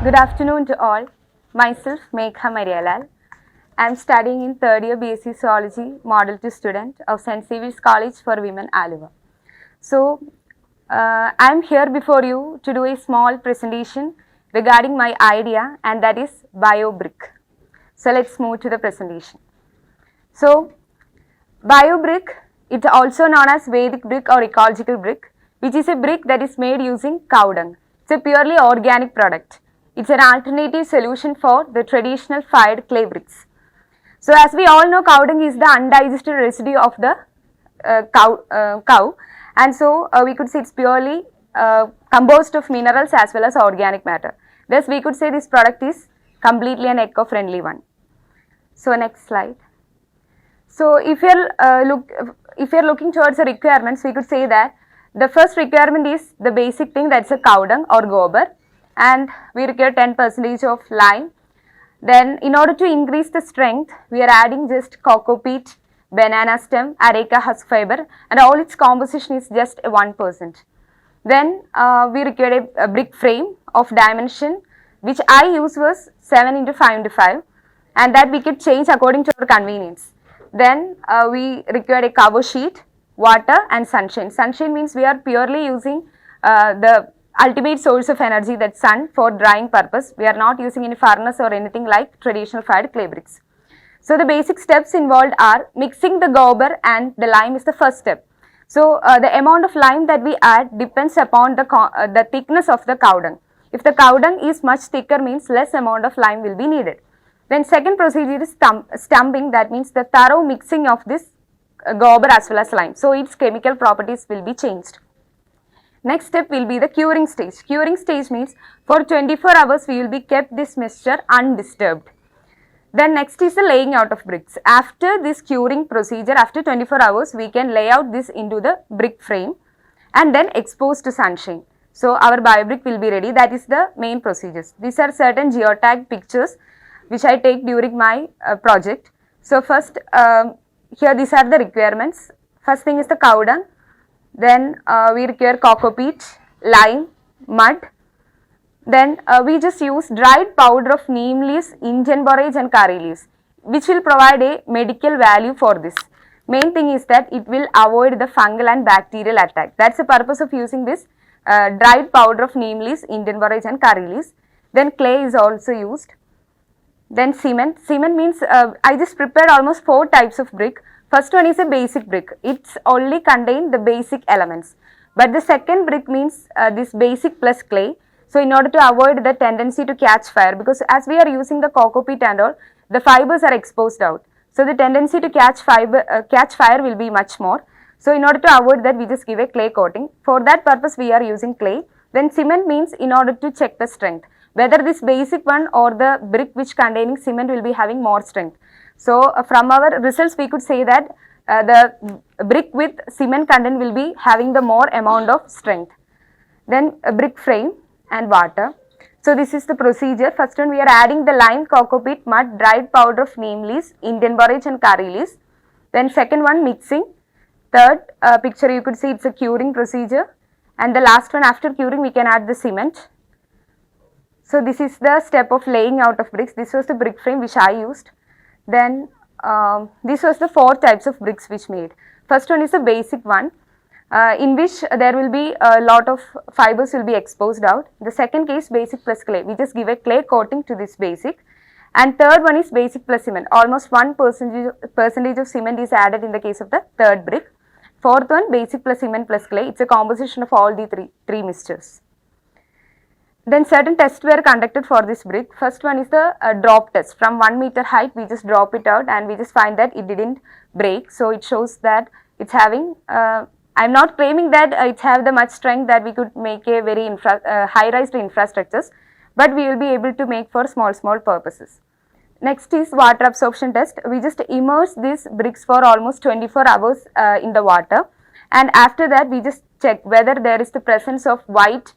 Good afternoon to all. Myself, Megha Mariya. I am studying in third year BSc Zoology, Model 2 student of St. Xavier's College for Women, Aluva. So, I am here before you to do a small presentation regarding my idea, and that is BioBrick. So, let's move to the presentation. So, BioBrick, it's also known as Vedic brick or ecological brick, which is a brick that is made using cow dung. It's a purely organic product. It's an alternative solution for the traditional fired clay bricks. So, as we all know, cow dung is the undigested residue of the cow, and so we could say it's purely composed of minerals as well as organic matter. Thus, we could say this product is completely an eco-friendly one. So, next slide. So, if you're looking towards the requirements, we could say that the first requirement is the basic thing, that's a cow dung or gobar, and we require 10% of lime. Then in order to increase the strength, we are adding just cocoa peat, banana stem, areca husk fiber, and all its composition is just 1%. Then we require a brick frame of dimension, which I use was 7 into 5 into 5, and that we could change according to our convenience. Then we require a cover sheet, water and sunshine. Sunshine means we are purely using the ultimate source of energy, that sun, for drying purpose. We are not using any furnace or anything like traditional fired clay bricks. So the basic steps involved are mixing the gobar and the lime is the first step. So the amount of lime that we add depends upon the thickness of the cow dung. If the cow dung is much thicker, means less amount of lime will be needed. Then second procedure is stumping, that means the thorough mixing of this gobar as well as lime. So its chemical properties will be changed. Next step will be the curing stage. Curing stage means for 24 hours we will be kept this mixture undisturbed. Then next is the laying out of bricks. After this curing procedure, after 24 hours, we can lay out this into the brick frame and then expose to sunshine. So our BioBrick will be ready. That is the main procedures. These are certain geotag pictures which I take during my project. So first, here these are the requirements. First thing is the cow dung. Then we require cocoa peat, lime, mud. Then we just use dried powder of neem leaves, Indian borage and curry leaves, which will provide a medical value for this. Main thing is that it will avoid the fungal and bacterial attack. That's the purpose of using this dried powder of neem leaves, Indian borage and curry leaves. Then clay is also used. Then cement. Cement means I just prepared almost 4 types of brick. First one is a basic brick. It's only contain the basic elements. But the second brick means this basic plus clay. So in order to avoid the tendency to catch fire, because as we are using the cocoa peat and all, the fibers are exposed out. So the tendency to catch fire will be much more. So in order to avoid that, we just give a clay coating. For that purpose, we are using clay. Then cement means in order to check the strength, whether this basic one or the brick which containing cement will be having more strength. So from our results, we could say that the brick with cement content will be having the more amount of strength. Then a brick frame and water. So this is the procedure. First one, we are adding the lime, cocoa peat, mud, dried powder of neem leaves, Indian borage and curry leaves. Then second one, mixing. Third picture, you could see it's a curing procedure. And the last one, after curing, we can add the cement. So this is the step of laying out of bricks. This was the brick frame which I used. Then this was the 4 types of bricks which made. First one is the basic one, in which there will be a lot of fibers will be exposed out. The second case, basic plus clay. We just give a clay coating to this basic. And third one is basic plus cement. Almost 1% of cement is added in the case of the third brick. Fourth one, basic plus cement plus clay. It's a composition of all the three mixtures. Then certain tests were conducted for this brick. First one is the drop test. From 1 meter height, we just drop it out and we just find that it didn't break. So it shows that it's having, I'm not claiming that it's have the much strength that we could make a very high-rise infrastructures, but we will be able to make for small purposes. Next is water absorption test. We just immerse these bricks for almost 24 hours in the water, and after that we just check whether there is the presence of white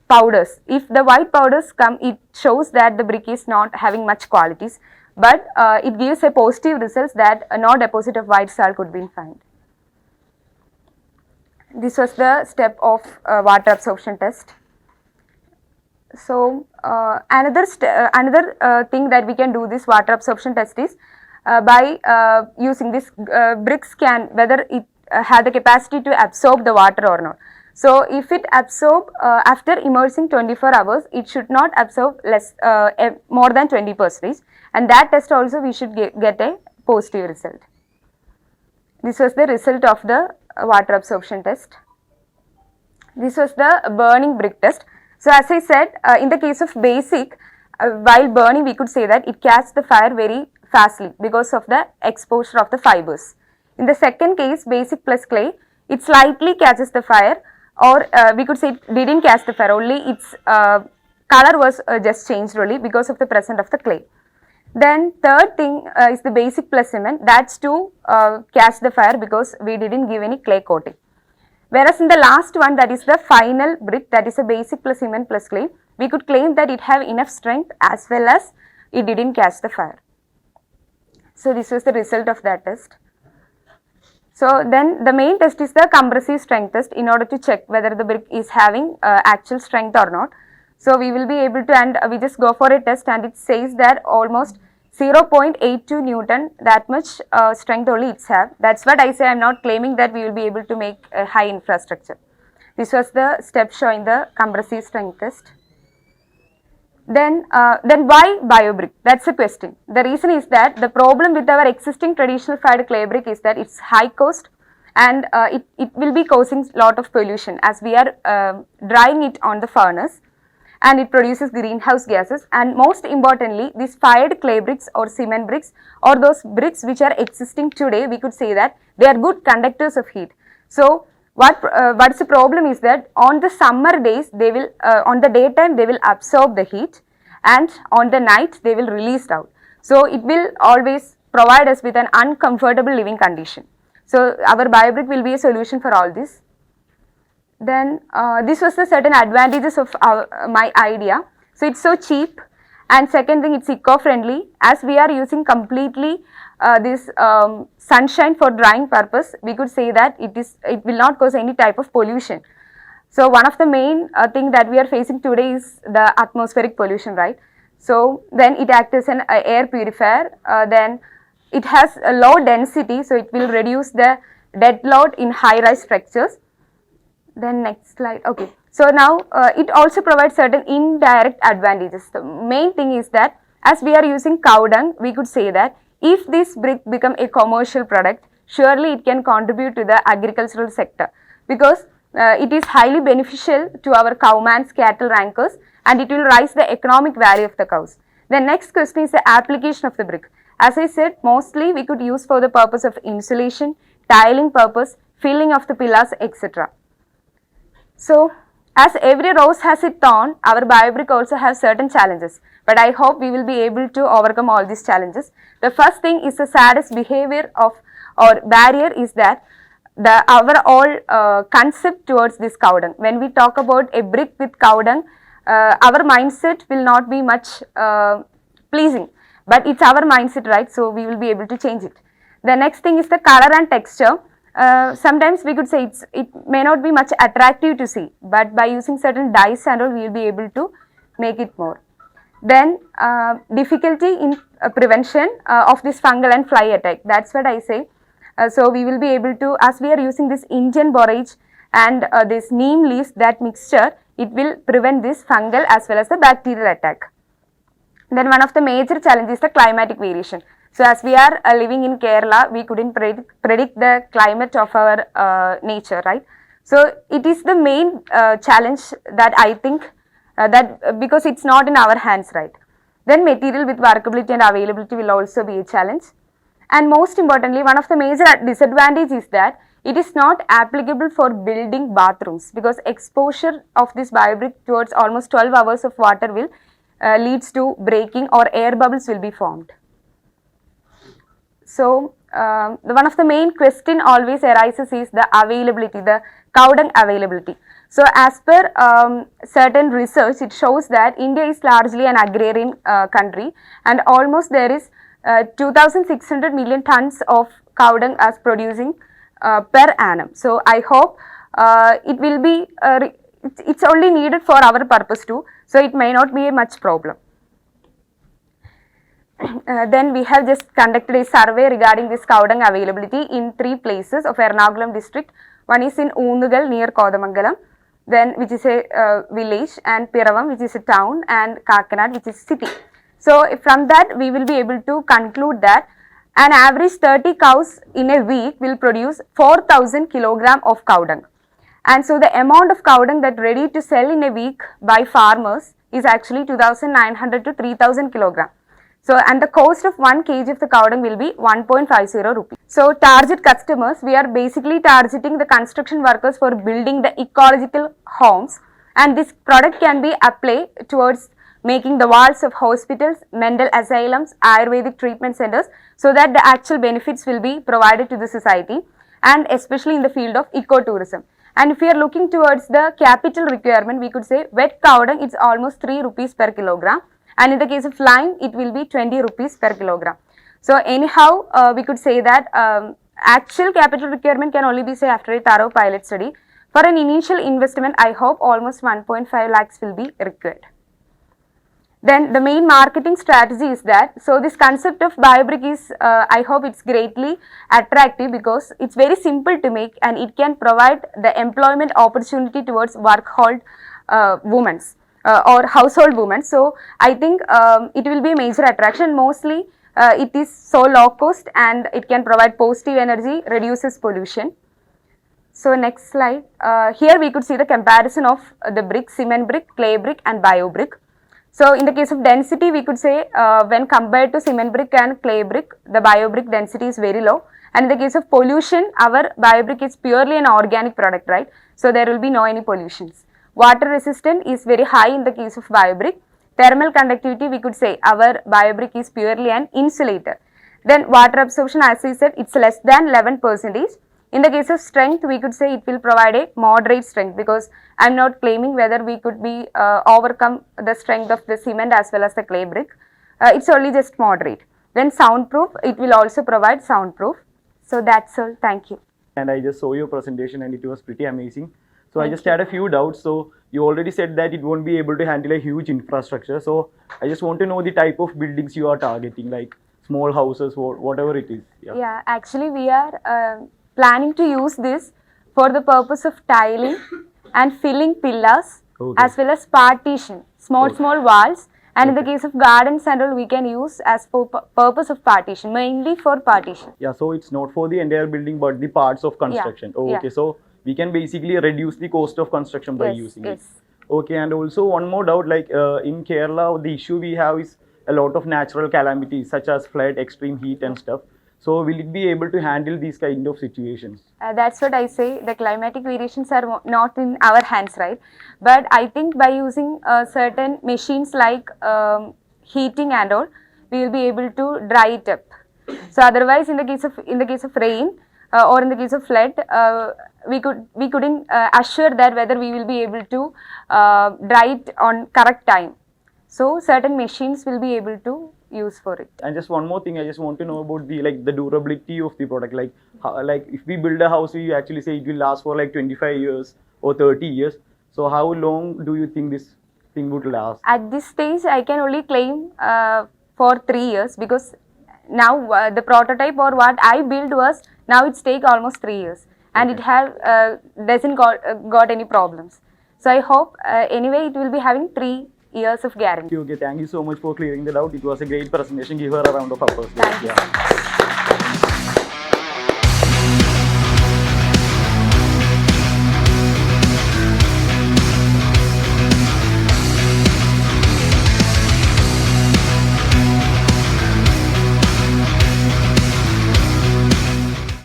powders. If the white powders come, it shows that the brick is not having much qualities, but it gives a positive results that no deposit of white salt could be found. This was the step of water absorption test. Another thing that we can do this water absorption test is by using this bricks can whether it have the capacity to absorb the water or not. So if it absorb after immersing 24 hours, it should not absorb more than 20%, and that test also we should get a positive result. This was the result of the water absorption test. This was the burning brick test. So as I said, in the case of basic, while burning we could say that it catches the fire very fastly because of the exposure of the fibers. In the second case, basic plus clay, it slightly catches the fire, or we could say it didn't catch the fire, only its color was just changed only because of the presence of the clay. Then third thing is the basic plus cement, that's to catch the fire because we didn't give any clay coating. Whereas in the last one, that is the final brick, that is a basic plus cement plus clay, we could claim that it have enough strength as well as it didn't catch the fire. So this was the result of that test. So then the main test is the compressive strength test in order to check whether the brick is having actual strength or not. So we will be able to, and we just go for a test and it says that almost 0.82 Newton, that much strength only it's have. That's what I say, I'm not claiming that we will be able to make a high infrastructure. This was the step showing the compressive strength test. Then why biobrick? That's the question. The reason is that the problem with our existing traditional fired clay brick is that it's high cost and it will be causing lot of pollution as we are drying it on the furnace, and it produces greenhouse gases, and most importantly these fired clay bricks or cement bricks or those bricks which are existing today, we could say that they are good conductors of heat. So what's the problem is that on the summer days they will on the daytime they will absorb the heat, and on the night they will release out. So it will always provide us with an uncomfortable living condition. So our biobrick will be a solution for all this. Then this was the certain advantages of my idea. So it's so cheap, and second thing, it's eco-friendly as we are using completely this sunshine for drying purpose. We could say that it will not cause any type of pollution. So one of the main thing that we are facing today is the atmospheric pollution, right? So then it acts as an air purifier. Then it has a low density, so it will reduce the dead load in high-rise structures. Then next slide. Okay. So now it also provides certain indirect advantages. The main thing is that as we are using cow dung, we could say that if this brick become a commercial product, surely it can contribute to the agricultural sector because it is highly beneficial to our cowman's cattle rankers, and it will raise the economic value of the cows. The next question is the application of the brick. As I said, mostly we could use for the purpose of insulation, tiling purpose, filling of the pillars, etc. So, as every rose has its thorn, our biobrick also has certain challenges, but I hope we will be able to overcome all these challenges. The first thing is the saddest behavior of or barrier is that the overall concept towards this cow dung. When we talk about a brick with cow dung, our mindset will not be much pleasing, but it's our mindset, right? So we will be able to change it. The next thing is the color and texture. Sometimes we could say it may not be much attractive to see, but by using certain dyes and all, we will be able to make it more. Then difficulty in prevention of this fungal and fly attack. That's what I say. So we will be able to, as we are using this Indian borage and this neem leaves, that mixture, it will prevent this fungal as well as the bacterial attack. Then one of the major challenges is the climatic variation. So as we are living in Kerala, we couldn't predict the climate of our nature, right? So it is the main challenge that I think that because it's not in our hands, right? Then material with workability and availability will also be a challenge. And most importantly, one of the major disadvantages is that it is not applicable for building bathrooms because exposure of this biobrick towards almost 12 hours of water will leads to breaking or air bubbles will be formed. So, one of the main question always arises is the availability, the cow dung availability. So, as per certain research, it shows that India is largely an agrarian country, and almost there is 2,600 million tons of cow dung as producing per annum. So, I hope it will be, it's only needed for our purpose too. So it may not be a much problem. Then we have just conducted a survey regarding this cow dung availability in 3 places of Ernakulam district. One is in Oonugal near Kodamangalam, then which is a village, and Piravam which is a town, and Kakanad which is city. So from that we will be able to conclude that an average 30 cows in a week will produce 4,000 kilogram of cow dung. And so the amount of cow dung that ready to sell in a week by farmers is actually 2,900 to 3,000 kilogram. So, and the cost of 1 kg of the cow dung will be 1.50 rupees. So, target customers, we are basically targeting the construction workers for building the ecological homes, and this product can be applied towards making the walls of hospitals, mental asylums, Ayurvedic treatment centers, so that the actual benefits will be provided to the society, and especially in the field of ecotourism. And if we are looking towards the capital requirement, we could say wet cow dung, it's almost 3 rupees per kilogram. And in the case of lime, it will be 20 rupees per kilogram. So anyhow, we could say that actual capital requirement can only be say after a thorough pilot study. For an initial investment, I hope almost 1.5 lakhs will be required. Then the main marketing strategy is that, so this concept of biobrick is, I hope it's greatly attractive because it's very simple to make and it can provide the employment opportunity towards work-hold women. Or household women. So I think it will be a major attraction. Mostly it is so low cost and it can provide positive energy, reduces pollution. So next slide. Here we could see the comparison of the brick, cement brick, clay brick and bio brick. So in the case of density, we could say when compared to cement brick and clay brick, the bio brick density is very low. And in the case of pollution, our bio brick is purely an organic product, right? So there will be no any pollutions. Water resistant is very high in the case of biobrick. Thermal conductivity, we could say our biobrick is purely an insulator. Then water absorption, as I said, it's less than 11%. In the case of strength, we could say it will provide a moderate strength, because I am not claiming whether we could be overcome the strength of the cement as well as the clay brick. It's only just moderate. Then soundproof, it will also provide soundproof. So that's all. Thank you. And I just saw your presentation and it was pretty amazing. So I just had a few doubts. So you already said that it won't be able to handle a huge infrastructure. So I just want to know the type of buildings you are targeting, like small houses or whatever it is. Yeah, actually we are planning to use this for the purpose of tiling and filling pillars, as well as partition, small walls. And in the case of gardens and all, we can use as for purpose of partition, mainly for partition. Yeah, so it's not for the entire building but the parts of construction. Yeah. Okay, so we can basically reduce the cost of construction by using it. Okay, and also one more doubt, like in Kerala, the issue we have is a lot of natural calamities such as flood, extreme heat and stuff. So will it be able to handle these kind of situations? That's what I say. The climatic variations are not in our hands, right? But I think by using certain machines like heating and all, we will be able to dry it up. So otherwise, in the case of rain or in the case of flood, we couldn't assure that whether we will be able to dry it on correct time. So certain machines will be able to use for it. And just one more thing, I just want to know about the durability of the product. Like if we build a house, we actually say it will last for like 25 years or 30 years. So how long do you think this thing would last? At this stage, I can only claim for 3 years, because now the prototype or what I built was, now it's take almost 3 years and it have doesn't got any problems. So I hope anyway it will be having 3 years of guarantee. Okay, thank you so much for clearing that out. It was a great presentation. Give her a round of applause. Thank you so much.